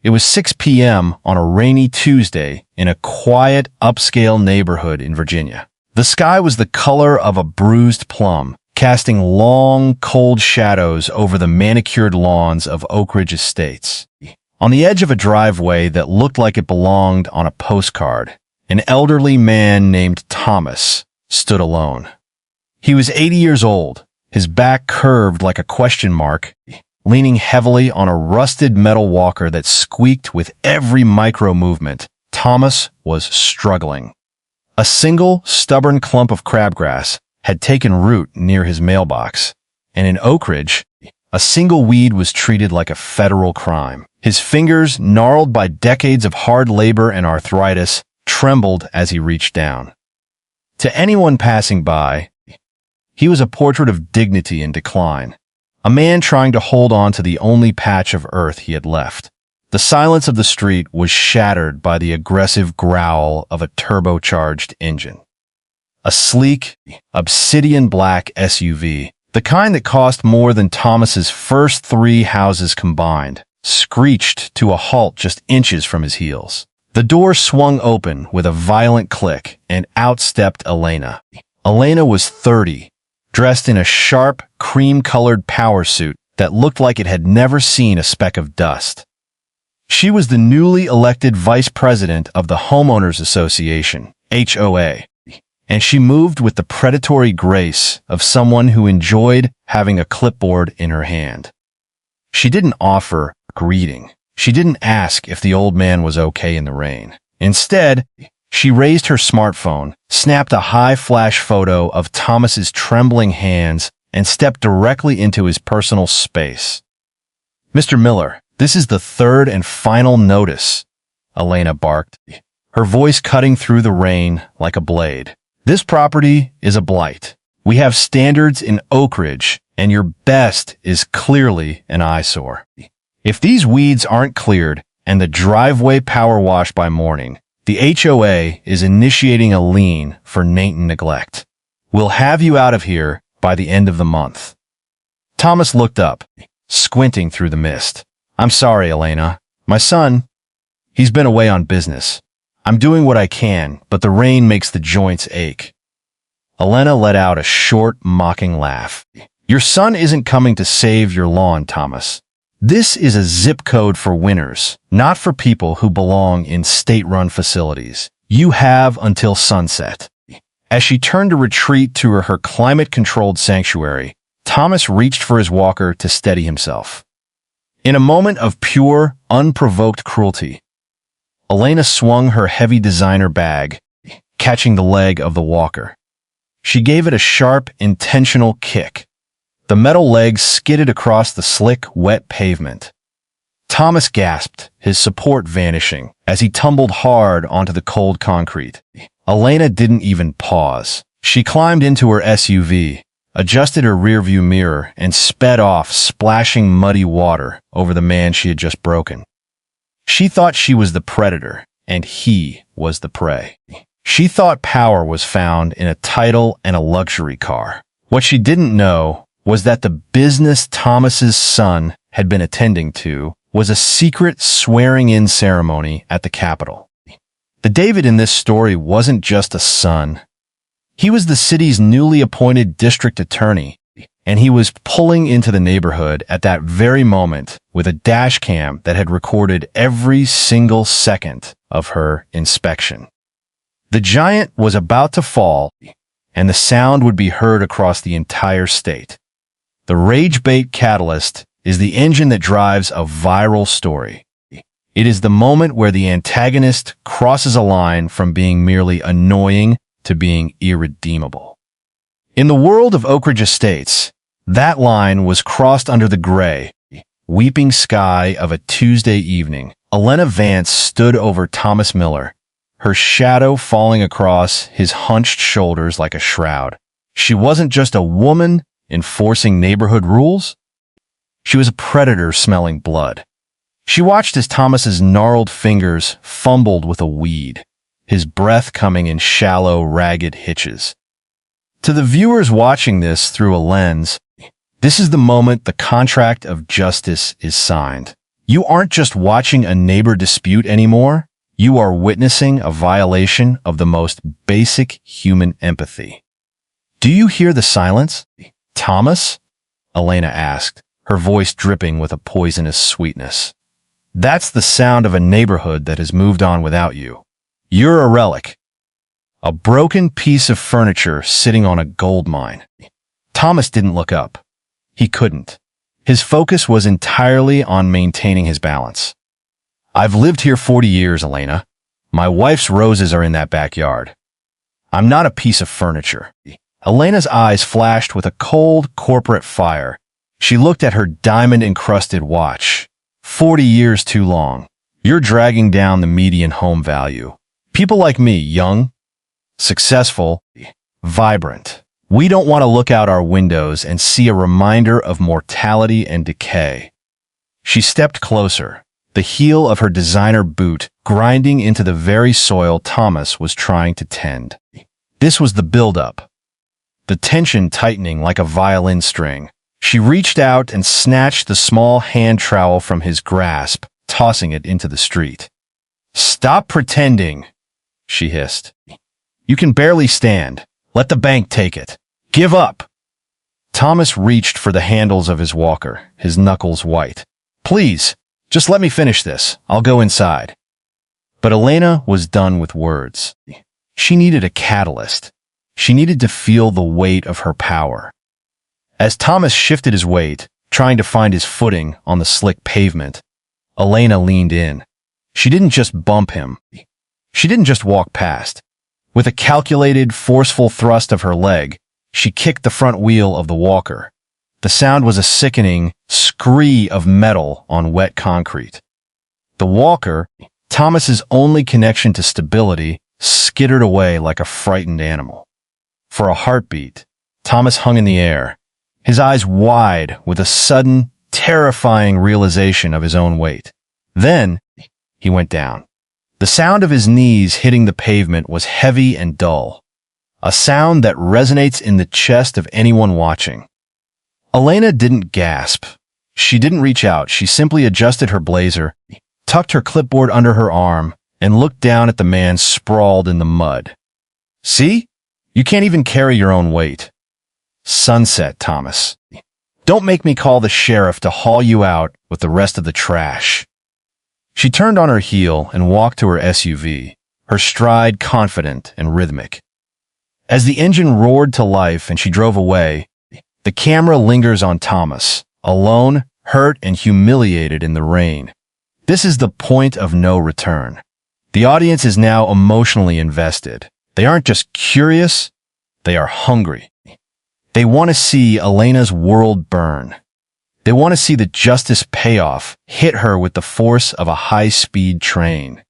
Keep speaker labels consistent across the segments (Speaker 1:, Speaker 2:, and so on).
Speaker 1: It was 6 p.m. on a rainy Tuesday in a quiet, upscale neighborhood in Virginia. The sky was the color of a bruised plum, casting long, cold shadows over the manicured lawns of Oakridge Estates. On the edge of a driveway that looked like it belonged on a postcard, an elderly man named Thomas stood alone. He was 80 years old, his back curved like a question mark, leaning heavily on a rusted metal walker that squeaked with every micro-movement. Thomas was struggling. A single, stubborn clump of crabgrass had taken root near his mailbox, and in Oakridge, a single weed was treated like a federal crime. His fingers, gnarled by decades of hard labor and arthritis, trembled as he reached down. To anyone passing by, he was a portrait of dignity and decline, a man trying to hold on to the only patch of earth he had left. The silence of the street was shattered by the aggressive growl of a turbocharged engine. A sleek, obsidian-black SUV, the kind that cost more than Thomas's first 3 houses combined, screeched to a halt just inches from his heels. The door swung open with a violent click, and out stepped Elena. Elena was 30, dressed in a sharp, cream-colored power suit that looked like it had never seen a speck of dust. She was the newly elected Vice President of the Homeowners Association, HOA, and she moved with the predatory grace of someone who enjoyed having a clipboard in her hand. She didn't offer a greeting. She didn't ask if the old man was okay in the rain. Instead, she raised her smartphone, snapped a high-flash photo of Thomas's trembling hands, and stepped directly into his personal space. "Mr. Miller, this is the 3rd and final notice," Elena barked, her voice cutting through the rain like a blade. "This property is a blight. We have standards in Oakridge, and your best is clearly an eyesore. If these weeds aren't cleared and the driveway power washed by morning, the HOA is initiating a lien for Nathan neglect. We'll have you out of here by the end of the month." Thomas looked up, squinting through the mist. "I'm sorry, Elena. My son, he's been away on business. I'm doing what I can, but the rain makes the joints ache." Elena let out a short, mocking laugh. "Your son isn't coming to save your lawn, Thomas. This is a zip code for winners, not for people who belong in state-run facilities. You have until sunset." As she turned to retreat to her climate-controlled sanctuary, Thomas reached for his walker to steady himself. In a moment of pure, unprovoked cruelty, Elena swung her heavy designer bag, catching the leg of the walker. She gave it a sharp, intentional kick. The metal legs skidded across the slick, wet pavement. Thomas gasped, his support vanishing, as he tumbled hard onto the cold concrete. Elena didn't even pause. She climbed into her SUV, adjusted her rearview mirror, and sped off, splashing muddy water over the man she had just broken. She thought she was the predator, and he was the prey. She thought power was found in a title and a luxury car. What she didn't know was that the business Thomas's son had been attending to was a secret swearing-in ceremony at the Capitol. The David in this story wasn't just a son. He was the city's newly appointed district attorney, and he was pulling into the neighborhood at that very moment with a dash cam that had recorded every single second of her inspection. The giant was about to fall, and the sound would be heard across the entire state. The rage bait catalyst is the engine that drives a viral story. It is the moment where the antagonist crosses a line from being merely annoying to being irredeemable. In the world of Oakridge Estates, that line was crossed under the gray, weeping sky of a Tuesday evening. Elena Vance stood over Thomas Miller, her shadow falling across his hunched shoulders like a shroud. She wasn't just a woman enforcing neighborhood rules. She was a predator smelling blood. She watched as Thomas's gnarled fingers fumbled with a weed, his breath coming in shallow, ragged hitches. To the viewers watching this through a lens, this is the moment the contract of justice is signed. You aren't just watching a neighbor dispute anymore. You are witnessing a violation of the most basic human empathy. Do you hear the silence, Thomas? Elena asked, her voice dripping with a poisonous sweetness. That's the sound of a neighborhood that has moved on without you. You're a relic. A broken piece of furniture sitting on a gold mine. Thomas didn't look up. He couldn't. His focus was entirely on maintaining his balance. I've lived here 40 years, Elena. My wife's roses are in that backyard. I'm not a piece of furniture. Elena's eyes flashed with a cold corporate fire. She looked at her diamond-encrusted watch. 40 years too long. You're dragging down the median home value. People like me, young, successful, vibrant. We don't want to look out our windows and see a reminder of mortality and decay. She stepped closer, the heel of her designer boot grinding into the very soil Thomas was trying to tend. This was the build-up, the tension tightening like a violin string. She reached out and snatched the small hand trowel from his grasp, tossing it into the street. "Stop pretending," she hissed. "You can barely stand. Let the bank take it. Give up." Thomas reached for the handles of his walker, his knuckles white. "Please, just let me finish this. I'll go inside." But Elena was done with words. She needed a catalyst. She needed to feel the weight of her power. As Thomas shifted his weight, trying to find his footing on the slick pavement, Elena leaned in. She didn't just bump him. She didn't just walk past. With a calculated, forceful thrust of her leg, she kicked the front wheel of the walker. The sound was a sickening scree of metal on wet concrete. The walker, Thomas's only connection to stability, skittered away like a frightened animal. For a heartbeat, Thomas hung in the air, his eyes wide with a sudden, terrifying realization of his own weight. Then, he went down. The sound of his knees hitting the pavement was heavy and dull, a sound that resonates in the chest of anyone watching. Elena didn't gasp. She didn't reach out. She simply adjusted her blazer, tucked her clipboard under her arm, and looked down at the man sprawled in the mud. "See? You can't even carry your own weight." "Sunset, Thomas. Don't make me call the sheriff to haul you out with the rest of the trash." She turned on her heel and walked to her SUV, her stride confident and rhythmic. As the engine roared to life and she drove away, the camera lingers on Thomas, alone, hurt and humiliated in the rain. This is the point of no return. The audience is now emotionally invested. They aren't just curious, they are hungry. They want to see Elena's world burn. They want to see the justice payoff hit her with the force of a high-speed train.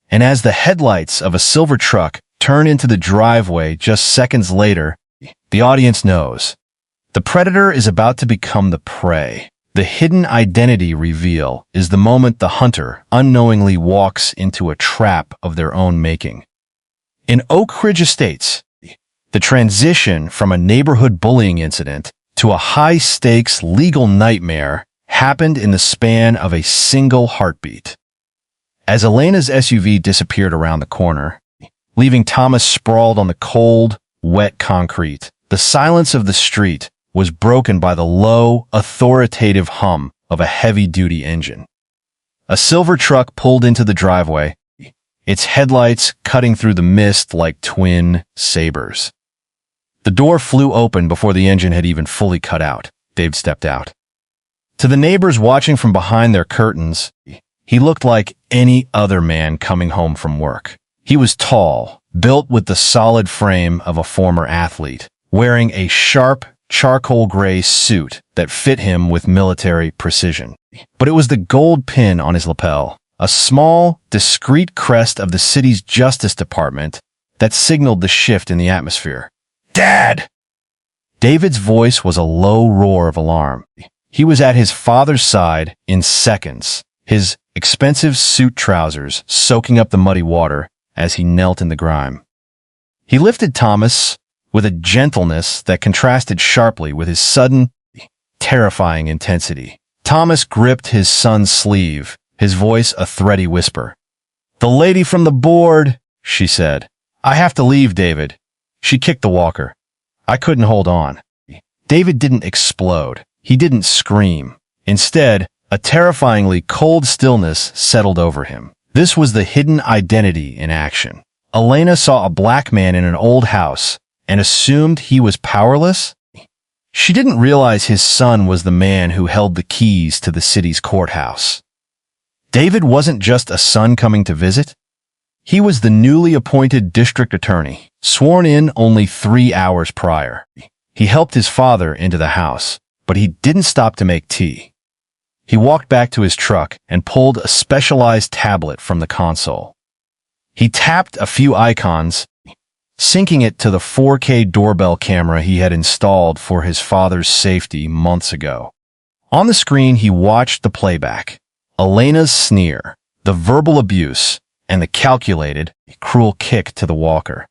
Speaker 1: And as the headlights of a silver truck turn into the driveway just seconds later, the audience knows. The predator is about to become the prey. The hidden identity reveal is the moment the hunter unknowingly walks into a trap of their own making. In Oakridge Estates, the transition from a neighborhood bullying incident to a high-stakes legal nightmare happened in the span of a single heartbeat. As Elena's SUV disappeared around the corner, leaving Thomas sprawled on the cold, wet concrete, the silence of the street was broken by the low, authoritative hum of a heavy-duty engine. A silver truck pulled into the driveway, its headlights cutting through the mist like twin sabers. The door flew open before the engine had even fully cut out. Dave stepped out. To the neighbors watching from behind their curtains, he looked like any other man coming home from work. He was tall, built with the solid frame of a former athlete, wearing a sharp, charcoal gray suit that fit him with military precision. But it was the gold pin on his lapel, a small, discreet crest of the city's Justice Department that signaled the shift in the atmosphere. "Dad!" David's voice was a low roar of alarm. He was at his father's side in seconds, his expensive suit trousers soaking up the muddy water as he knelt in the grime. He lifted Thomas with a gentleness that contrasted sharply with his sudden, terrifying intensity. Thomas gripped his son's sleeve, his voice a thready whisper. "The lady from the board," she said. "I have to leave, David." She kicked the walker. I couldn't hold on. David didn't explode. He didn't scream. Instead, a terrifyingly cold stillness settled over him. This was the hidden identity in action. Elena saw a black man in an old house and assumed he was powerless. She didn't realize his son was the man who held the keys to the city's courthouse. David wasn't just a son coming to visit. He was the newly appointed district attorney, sworn in only 3 hours prior. He helped his father into the house, but he didn't stop to make tea. He walked back to his truck and pulled a specialized tablet from the console. He tapped a few icons, syncing it to the 4K doorbell camera he had installed for his father's safety months ago. On the screen, he watched the playback. Elena's sneer, the verbal abuse, and the calculated, cruel kick to the walker.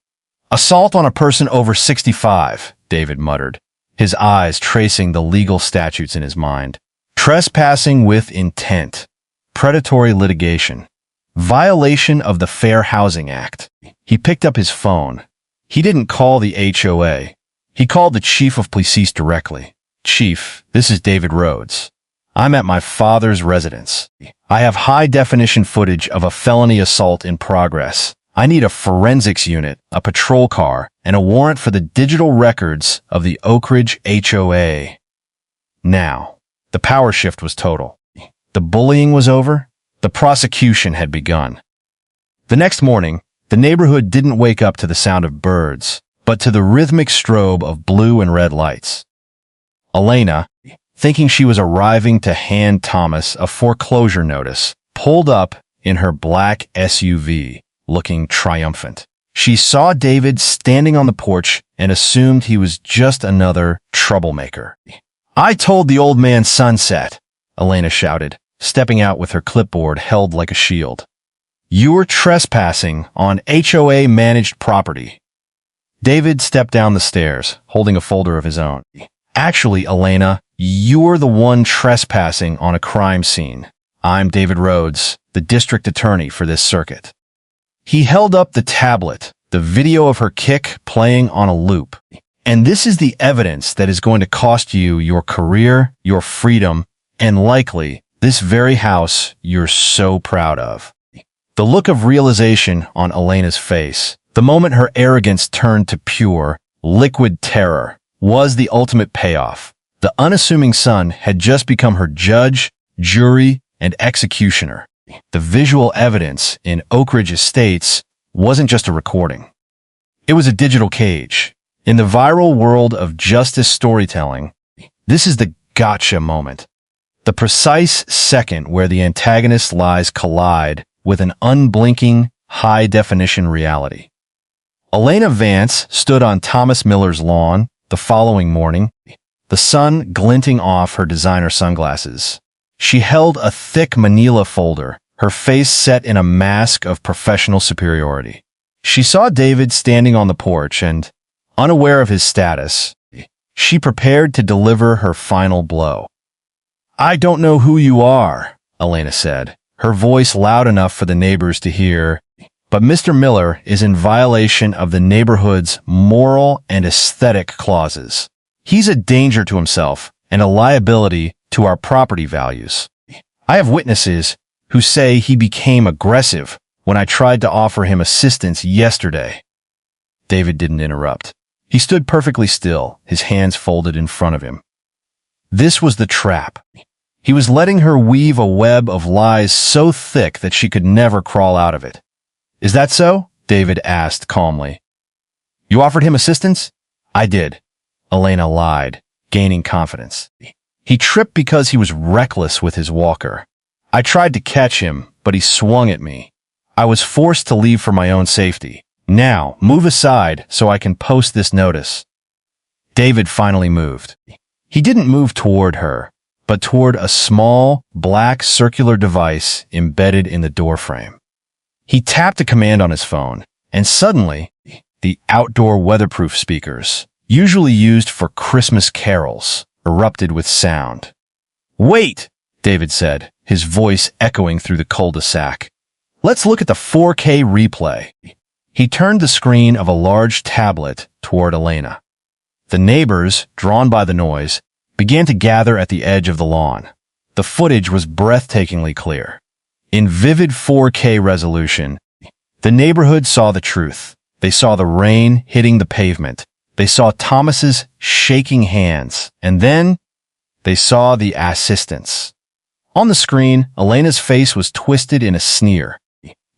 Speaker 1: "Assault on a person over 65, David muttered, his eyes tracing the legal statutes in his mind. Trespassing with intent, predatory litigation, violation of the Fair Housing Act. He picked up his phone. He didn't call the HOA. He called the chief of police directly. "Chief, this is David Rhodes. I'm at my father's residence. I have high-definition footage of a felony assault in progress. I need a forensics unit, a patrol car, and a warrant for the digital records of the Oakridge HOA. Now, the power shift was total. The bullying was over. The prosecution had begun. The next morning, the neighborhood didn't wake up to the sound of birds, but to the rhythmic strobe of blue and red lights. Elena, thinking she was arriving to hand Thomas a foreclosure notice, pulled up in her black SUV, looking triumphant. She saw David standing on the porch and assumed he was just another troublemaker. "I told the old man sunset," Elena shouted, stepping out with her clipboard held like a shield. "You're trespassing on HOA-managed property." David stepped down the stairs, holding a folder of his own. "Actually, Elena, you're the one trespassing on a crime scene. I'm David Rhodes, the district attorney for this circuit." He held up the tablet, the video of her kick playing on a loop. "And this is the evidence that is going to cost you your career, your freedom, and likely this very house you're so proud of." The look of realization on Elena's face, the moment her arrogance turned to pure, liquid terror, was the ultimate payoff. The unassuming son had just become her judge, jury, and executioner. The visual evidence in Oakridge Estates wasn't just a recording. It was a digital cage. In the viral world of justice storytelling, this is the gotcha moment. The precise second where the antagonist's lies collide with an unblinking, high-definition reality. Elena Vance stood on Thomas Miller's lawn the following morning, the sun glinting off her designer sunglasses. She held a thick manila folder, her face set in a mask of professional superiority. She saw David standing on the porch and, unaware of his status, she prepared to deliver her final blow. "I don't know who you are," Elena said, her voice loud enough for the neighbors to hear, "but Mr. Miller is in violation of the neighborhood's moral and aesthetic clauses. He's a danger to himself and a liability to our property values. I have witnesses who say he became aggressive when I tried to offer him assistance yesterday." David didn't interrupt. He stood perfectly still, his hands folded in front of him. This was the trap. He was letting her weave a web of lies so thick that she could never crawl out of it. "Is that so?" David asked calmly. "You offered him assistance?" "I did," Elena lied, gaining confidence. "He tripped because he was reckless with his walker. I tried to catch him, but he swung at me. I was forced to leave for my own safety. Now, move aside so I can post this notice." David finally moved. He didn't move toward her, but toward a small, black circular device embedded in the doorframe. He tapped a command on his phone, and suddenly, the outdoor weatherproof speakers, usually used for Christmas carols, erupted with sound. "Wait!" David said, his voice echoing through the cul-de-sac. Let's look at the 4K replay. He turned the screen of a large tablet toward Elena. The neighbors, drawn by the noise, began to gather at the edge of the lawn. The footage was breathtakingly clear. In vivid 4K resolution, the neighborhood saw the truth. They saw the rain hitting the pavement. They saw Thomas's shaking hands. And then they saw the assistants. On the screen, Elena's face was twisted in a sneer.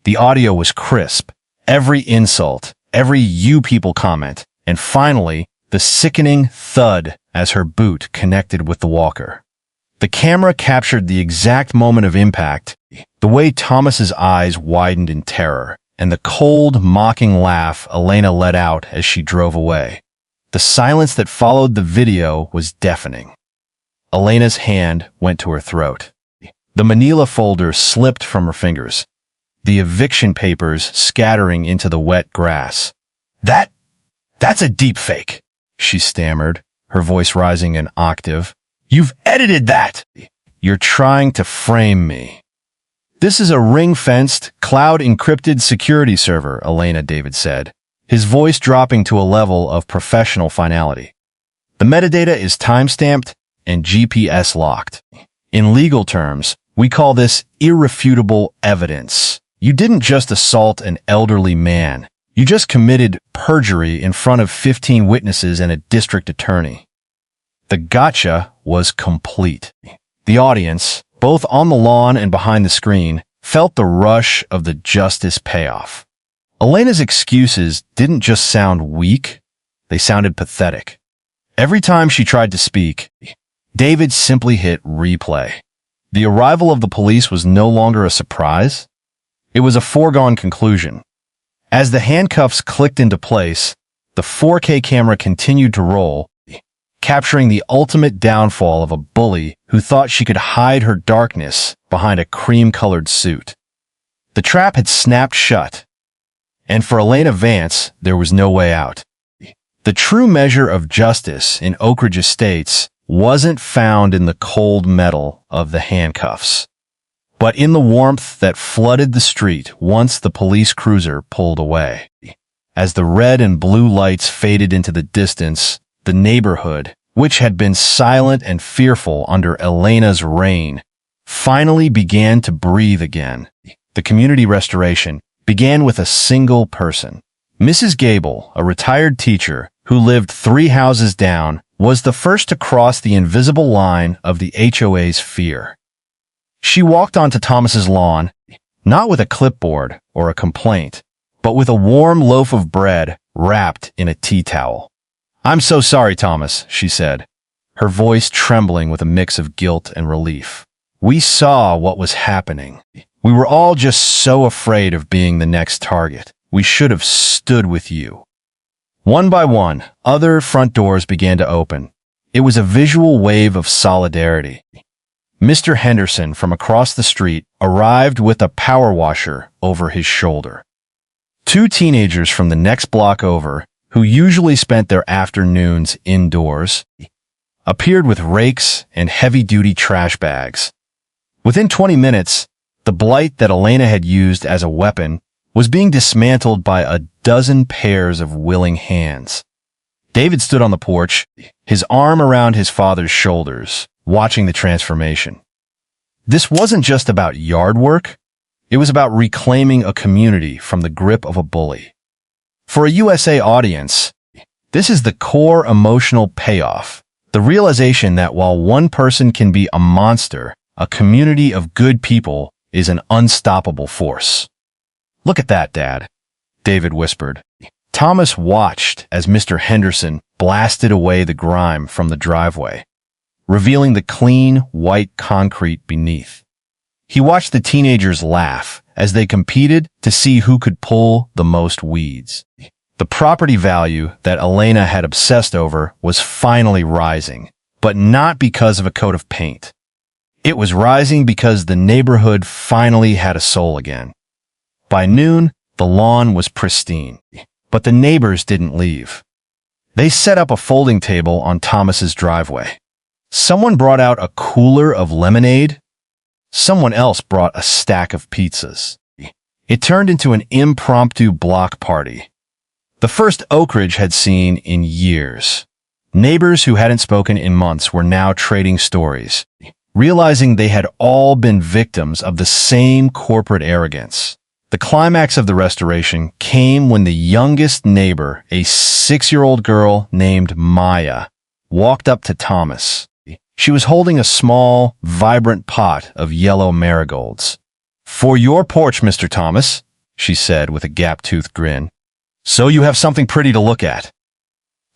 Speaker 1: The audio was crisp. Every insult, every "you people" comment, and finally, the sickening thud as her boot connected with the walker. The camera captured the exact moment of impact, the way Thomas's eyes widened in terror, and the cold, mocking laugh Elena let out as she drove away. The silence that followed the video was deafening. Elena's hand went to her throat. The manila folder slipped from her fingers, the eviction papers scattering into the wet grass. That's a deep fake, she stammered, her voice rising an octave. You've edited that! You're trying to frame me. This is a ring-fenced, cloud-encrypted security server, Elena, David said, his voice dropping to a level of professional finality. The metadata is timestamped and GPS locked. In legal terms, we call this irrefutable evidence. You didn't just assault an elderly man. You just committed perjury in front of 15 witnesses and a district attorney. The gotcha was complete. The audience, both on the lawn and behind the screen, felt the rush of the justice payoff. Elena's excuses didn't just sound weak, they sounded pathetic. Every time she tried to speak, David simply hit replay. The arrival of the police was no longer a surprise. It was a foregone conclusion. As the handcuffs clicked into place, the 4K camera continued to roll, capturing the ultimate downfall of a bully who thought she could hide her darkness behind a cream-colored suit. The trap had snapped shut, and for Elena Vance, there was no way out. The true measure of justice in Oakridge Estates wasn't found in the cold metal of the handcuffs, but in the warmth that flooded the street once the police cruiser pulled away. As the red and blue lights faded into the distance, the neighborhood, which had been silent and fearful under Elena's reign, finally began to breathe again. The community restoration began with a single person. Mrs. Gable, a retired teacher who lived 3 houses down, was the first to cross the invisible line of the HOA's fear. She walked onto Thomas's lawn, not with a clipboard or a complaint, but with a warm loaf of bread wrapped in a tea towel. "I'm so sorry, Thomas," she said, her voice trembling with a mix of guilt and relief. "We saw what was happening. We were all just so afraid of being the next target. We should have stood with you." One by one, other front doors began to open. It was a visual wave of solidarity. Mr. Henderson from across the street arrived with a power washer over his shoulder. 2 teenagers from the next block over, who usually spent their afternoons indoors, appeared with rakes and heavy-duty trash bags. Within 20 minutes, the blight that Elena had used as a weapon was being dismantled by a dozen pairs of willing hands. David stood on the porch, his arm around his father's shoulders, watching the transformation. This wasn't just about yard work. It was about reclaiming a community from the grip of a bully. For a USA audience, this is the core emotional payoff, the realization that while one person can be a monster, a community of good people is an unstoppable force. "Look at that, Dad," David whispered. Thomas watched as Mr. Henderson blasted away the grime from the driveway, revealing the clean, white concrete beneath. He watched the teenagers laugh as they competed to see who could pull the most weeds. The property value that Elena had obsessed over was finally rising, but not because of a coat of paint. It was rising because the neighborhood finally had a soul again. By noon, the lawn was pristine, but the neighbors didn't leave. They set up a folding table on Thomas's driveway. Someone brought out a cooler of lemonade, someone else brought a stack of pizzas. It turned into an impromptu block party, the first Oakridge had seen in years. Neighbors who hadn't spoken in months were now trading stories, realizing they had all been victims of the same corporate arrogance. The climax of the restoration came when the youngest neighbor, a 6-year-old girl named Maya, walked up to Thomas. She was holding a small, vibrant pot of yellow marigolds. "For your porch, Mr. Thomas," she said with a gap-toothed grin. "So you have something pretty to look at."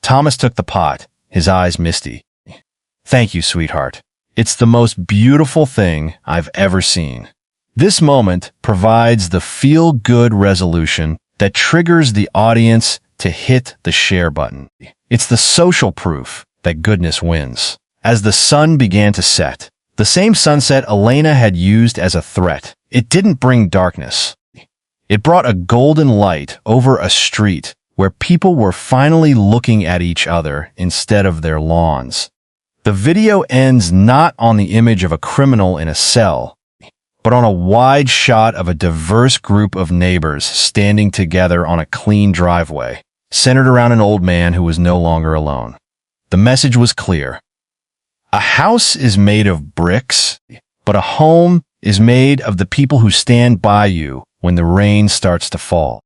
Speaker 1: Thomas took the pot, his eyes misty. "Thank you, sweetheart. It's the most beautiful thing I've ever seen." This moment provides the feel-good resolution that triggers the audience to hit the share button. It's the social proof that goodness wins. As the sun began to set, the same sunset Elena had used as a threat, it didn't bring darkness. It brought a golden light over a street where people were finally looking at each other instead of their lawns. The video ends not on the image of a criminal in a cell, but on a wide shot of a diverse group of neighbors standing together on a clean driveway, centered around an old man who was no longer alone. The message was clear. A house is made of bricks, but a home is made of the people who stand by you when the rain starts to fall.